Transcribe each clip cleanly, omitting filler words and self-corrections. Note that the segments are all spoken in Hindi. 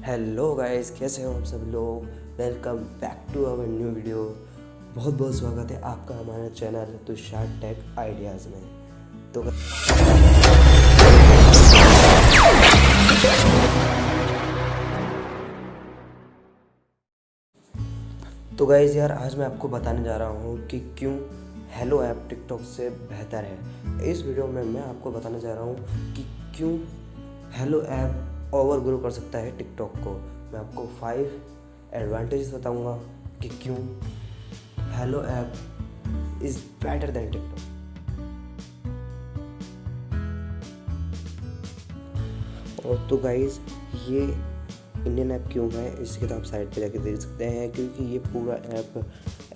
हेलो गाइस, कैसे हो आप सब लोग। Welcome back to our new video. बहुत बहुत स्वागत है आपका हमारे चैनल तुषार टेक आइडियाज़ में। तो गाइस यार, आज मैं आपको बताने जा रहा हूँ कि क्यों हेलो ऐप टिकटॉक से बेहतर है। इस वीडियो में मैं आपको बताने जा रहा हूँ कि क्यों हेलो ऐप ओवर ग्रो कर सकता है टिकटॉक को। मैं आपको 5 एडवांटेजेस बताऊंगा कि क्यों hello app is better than TikTok. और तो गाइस, ये इंडियन ऐप क्यों है इसकी तो आप साइड पे जाके देख सकते हैं, क्योंकि ये पूरा app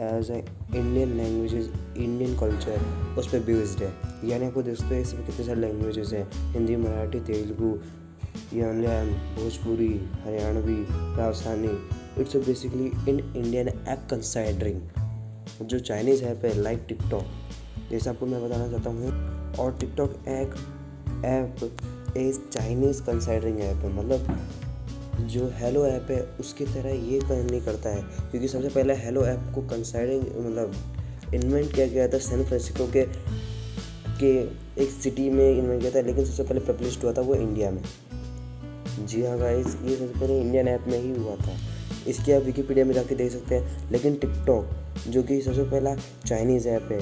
as a Indian languages, Indian culture उस पर बेस्ड है। यानी आपको देख सकते हैं इसमें कितने सारे लैंग्वेजेस हैं, Hindi, Marathi, Telugu, Malayalam, Bhojpuri, Haryanvi, Rajasthani. It's basically in Indian app considering जो चाइनीज़ ऐप है लाइक टिकटॉक, जैसे आपको मैं बताना चाहता हूँ। और टिकटॉक एक app is Chinese considering app है, मतलब जो हेलो ऐप है उसकी तरह ये काम नहीं करता है, क्योंकि सबसे पहले हेलो ऐप को कंसाइडरिंग मतलब इन्वेंट किया गया था सैन फ्रांसिस्को के एक सिटी में इन्वेंट किया था, लेकिन सबसे पहले पब्लिश हुआ था वो इंडिया में। जी हाँ गाइस, ये सबसे पहले इंडियन ऐप में ही हुआ था। इसकी आप विकिपीडिया में जाके देख सकते हैं। लेकिन टिकटॉक जो कि सबसे पहला चाइनीज़ ऐप है,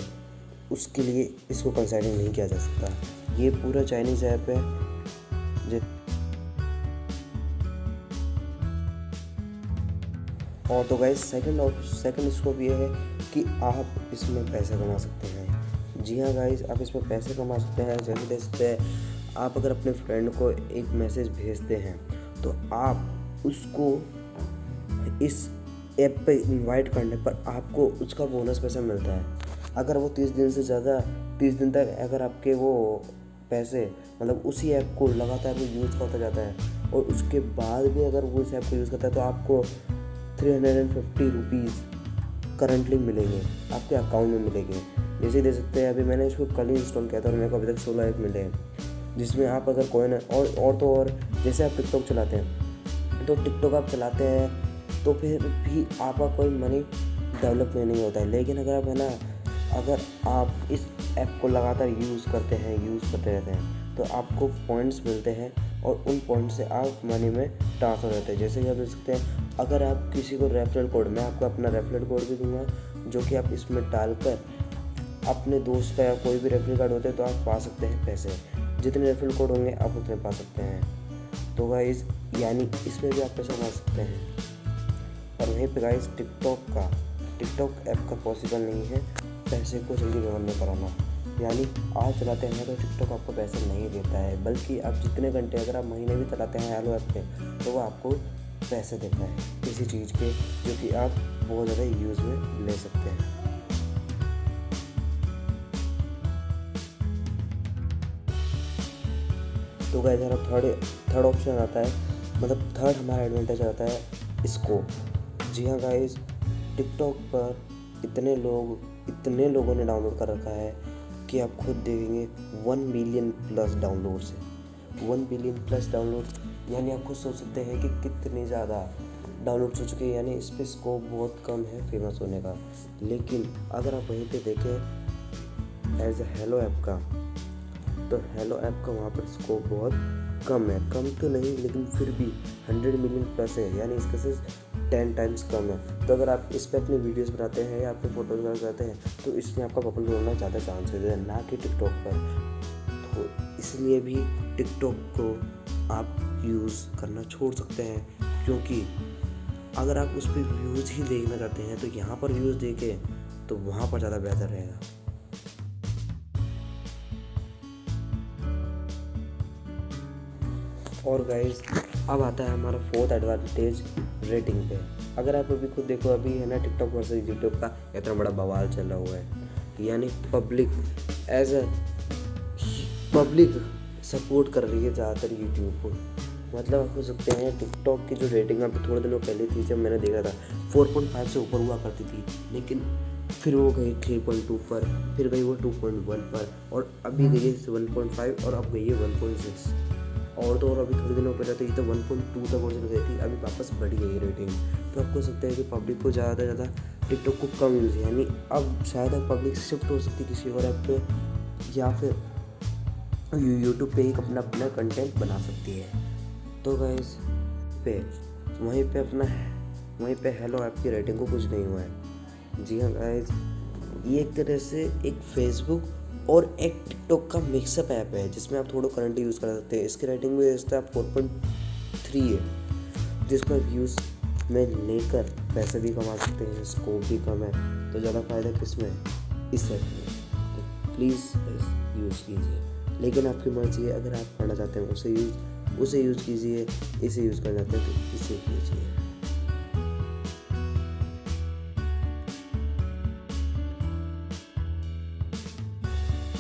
उसके लिए इसको कंसाइडरिंग नहीं किया जा सकता। ये पूरा चाइनीज़ ऐप है। और तो गाइस सेकंड स्कोप ये है कि आप इसमें पैसे कमा सकते हैं। जी हाँ गाइस, आप इसमें पैसे कमा सकते हैं। जैसे देख सकते हैं, आप अगर अपने फ्रेंड को एक मैसेज भेजते हैं तो आप उसको इस ऐप पे इनवाइट करने पर आपको उसका बोनस पैसा मिलता है। अगर वो 30 दिन तक अगर आपके वो पैसे मतलब उसी ऐप को लगातार वो यूज़ करता जाता है और उसके बाद भी अगर वो इस ऐप को यूज़ करता है तो आपको 350 रुपीज़ करंटली मिलेंगे, आपके अकाउंट में मिलेंगे। जैसे दे सकते हैं, अभी मैंने इसको कल ही इंस्टॉल किया था और मेरे को अभी तक 16 ऐप मिले हैं, जिसमें आप अगर कोई ना और जैसे आप टिकटॉक चलाते हैं तो टिकटॉक आप चलाते हैं तो फिर भी आपका कोई मनी डेवलपमेंट नहीं होता है। लेकिन अगर आप इस ऐप को लगातार यूज़ करते रहते हैं तो आपको पॉइंट्स मिलते हैं और उन पॉइंट से आप मनी में ट्रांसफर होते हैं। जैसे कि आप देख सकते हैं, अगर आप किसी को रेफरल कोड, मैं आपको अपना रेफरल कोड भी दूंगा, जो कि आप इसमें डालकर अपने दोस्त का या कोई भी रेफरल कार्ड होते हैं तो आप पा सकते हैं पैसे। जितने रेफरल कोड होंगे आप उतने पा सकते हैं। तो गाइस, यानी इसमें भी आप पैसा कमा सकते हैं। और वहीं पे गाइस, टिकटॉक ऐप का पॉसिबल नहीं है पैसे को जल्दी जमा नहीं कराना। यानी आज चलाते हैं तो टिकटॉक आपको पैसे नहीं देता है, बल्कि आप जितने घंटे अगर आप महीने भी चलाते हैं हेलो ऐप पे तो वो आपको पैसे देता है किसी चीज़ के, जो कि आप बहुत ज़्यादा यूज़ में ले सकते हैं। तो गाइस यार, थर्ड ऑप्शन आता है, मतलब थर्ड हमारा एडवांटेज आता है स्कोप। जी हाँ गाइस, टिकटॉक पर इतने लोगों ने डाउनलोड कर रखा है कि आप खुद देखेंगे 1 मिलियन प्लस डाउनलोड्स है। 1 बिलियन प्लस डाउनलोड, यानी आप खुद सोच सकते हैं कि कितने ज़्यादा डाउनलोड्स हो चुके हैं। यानी इस पर स्कोप बहुत कम है फेमस होने का। लेकिन अगर आप वहीं पे देखें एज ए हेलो ऐप का, तो हेलो ऐप का वहाँ पर स्कोप बहुत कम है। कम तो नहीं, लेकिन फिर भी 100 मिलियन प्लस है, यानी इसका से 10 टाइम्स कम है। तो अगर आप इस पर अपनी वीडियोस बनाते हैं या अपने फोटोज बनाते हैं तो इसमें आपका पॉपुलर होना ज़्यादा चांसेस है, ना कि टिकटॉक पर। तो इसलिए भी टिकटॉक को आप यूज़ करना छोड़ सकते हैं, क्योंकि अगर आप उस पर व्यूज़ ही देखना चाहते हैं तो यहाँ पर व्यूज़ देखें तो वहाँ पर ज़्यादा बेहतर रहेगा। और गाइस, अब आता है हमारा 4th एडवांटेज, रेटिंग पे। अगर आप अभी खुद देखो, अभी है ना टिकटॉक वर्सेस यूट्यूब का इतना बड़ा बवाल चल रहा हुआ है। यानी पब्लिक सपोर्ट कर रही है ज़्यादातर यूट्यूब को। मतलब आप हो सकते हैं टिकटॉक की जो रेटिंग अभी थोड़े दिनों पहले थी, जब मैंने देखा था 4.5 से ऊपर हुआ करती थी, लेकिन फिर वो गई 3.2 पर, फिर गई वो 2.1 पर, और अभी गई है 1.5 और अब गई है 1.6। तो और अभी थोड़े दिनों पहले तो ये तो 1.2 तक और चल गई थी, अभी वापस बढ़ गई है रेटिंग। तो आपको हो सकता है कि पब्लिक को ज़्यादा से ज़्यादा टिकटॉक को कम यूज़ है, यानी अब शायद पब्लिक शिफ्ट हो सकती है किसी और ऐप पे, या फिर यूट्यूब पे ही अपना अपना कंटेंट बना सकती है। तो गाइस वहीं पे हेलो ऐप की रेटिंग को कुछ नहीं हुआ है। जी हाँ गाइस, ये एक तरह से एक फेसबुक और एक टिकटॉक का मिक्सअप ऐप है जिसमें आप थोड़ा करंट यूज़ कर सकते हैं। इसकी रेटिंग भी इसका 4.3 है, जिसमें व्यूज़ में लेकर पैसे भी कमा सकते हैं, स्कोप भी कम है। तो ज़्यादा फ़ायदा किस में, इस ऐप में। तो प्लीज़ यूज़ कीजिए, लेकिन आपकी मर्ज़ी है। अगर आप करना चाहते हैं उसे यूज़ कीजिए, इसे यूज़ करना चाहते हैं तो इसे कीजिए।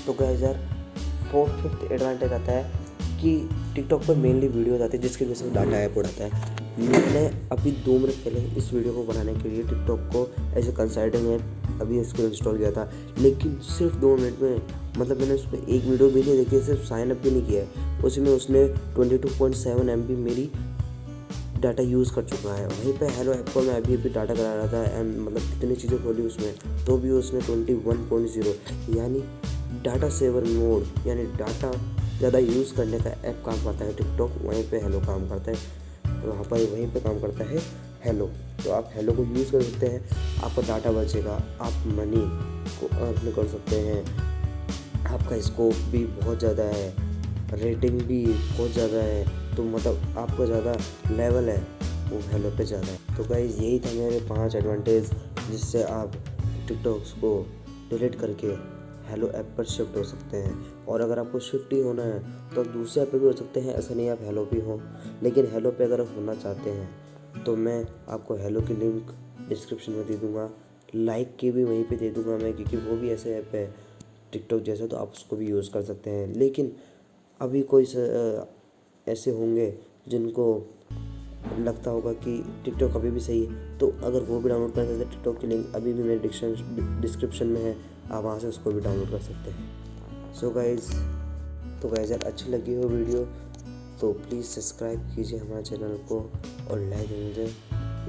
तो गाइस यार, फिफ्थ एडवांटेज आता है कि टिकटॉक पर मेनली वीडियोज आती है जिसकी वजह से डाटा ऐप उड़ाता है। मैंने अभी 2 मिनट पहले इस वीडियो को बनाने के लिए टिकटॉक को ऐसे कंसल्टिंग ऐप अभी इसको इंस्टॉल किया था, लेकिन सिर्फ 2 मिनट में, मतलब मैंने उस पर एक वीडियो भी नहीं देखी, सिर्फ साइन अप भी नहीं किया है, उसमें उसने 22.7 MB मेरी डाटा यूज़ कर चुका है। वहीं पे हेलो ऐप को मैं अभी डाटा करा रहा था एंड मतलब कितनी चीज़ें खोली उसमें, तो भी उसने 21.0 यानी डाटा सेवर मोड, यानी डाटा ज़्यादा यूज़ करने का ऐप काम करता है टिकटॉक, वहीं पे हेलो काम करता है। तो वहाँ पर वहीं पे काम करता है हेलो। तो आप हेलो को यूज़ कर सकते हैं, आपका डाटा बचेगा, आप मनी को अर्न कर सकते हैं, आपका स्कोप भी बहुत ज़्यादा है, रेटिंग भी बहुत ज़्यादा है, तो मतलब आपका ज़्यादा लेवल है वो हेलो पे ज़्यादा है। तो गाइस यही था मेरे 5 एडवांटेज जिससे आप टिकटॉक्स को डिलीट करके हेलो ऐप पर शिफ्ट हो सकते हैं। और अगर आपको शिफ्ट ही होना है तो आप दूसरे ऐप पे भी हो सकते हैं, ऐसा नहीं आप हेलो पे हो, लेकिन हेलो पे अगर आप होना चाहते हैं तो मैं आपको हेलो की लिंक डिस्क्रिप्शन में दे दूँगा, लाइक की भी वहीं पे दे दूँगा मैं, क्योंकि वो भी ऐसे ऐप है टिकटॉक जैसे, तो आप उसको भी यूज़ कर सकते हैं। लेकिन अभी कोई ऐसे होंगे जिनको लगता होगा कि टिकटॉक अभी भी सही है, तो अगर वो भी डाउनलोड कर सकते हैं, टिकटॉक की लिंक अभी भी मेरे डिस्क्रिप्शन में है, आप वहाँ से उसको भी डाउनलोड कर सकते हैं। सो गाइज़ यार, अच्छी लगी हो वीडियो तो प्लीज़ सब्सक्राइब कीजिए हमारे चैनल को और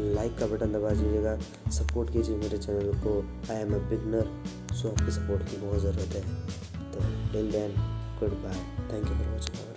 लाइक का बटन दबा दीजिएगा, सपोर्ट कीजिए मेरे चैनल को। आई एम अ बिगनर, सो आपकी सपोर्ट की बहुत ज़रूरत है। तो till then, goodbye, thank you for watching.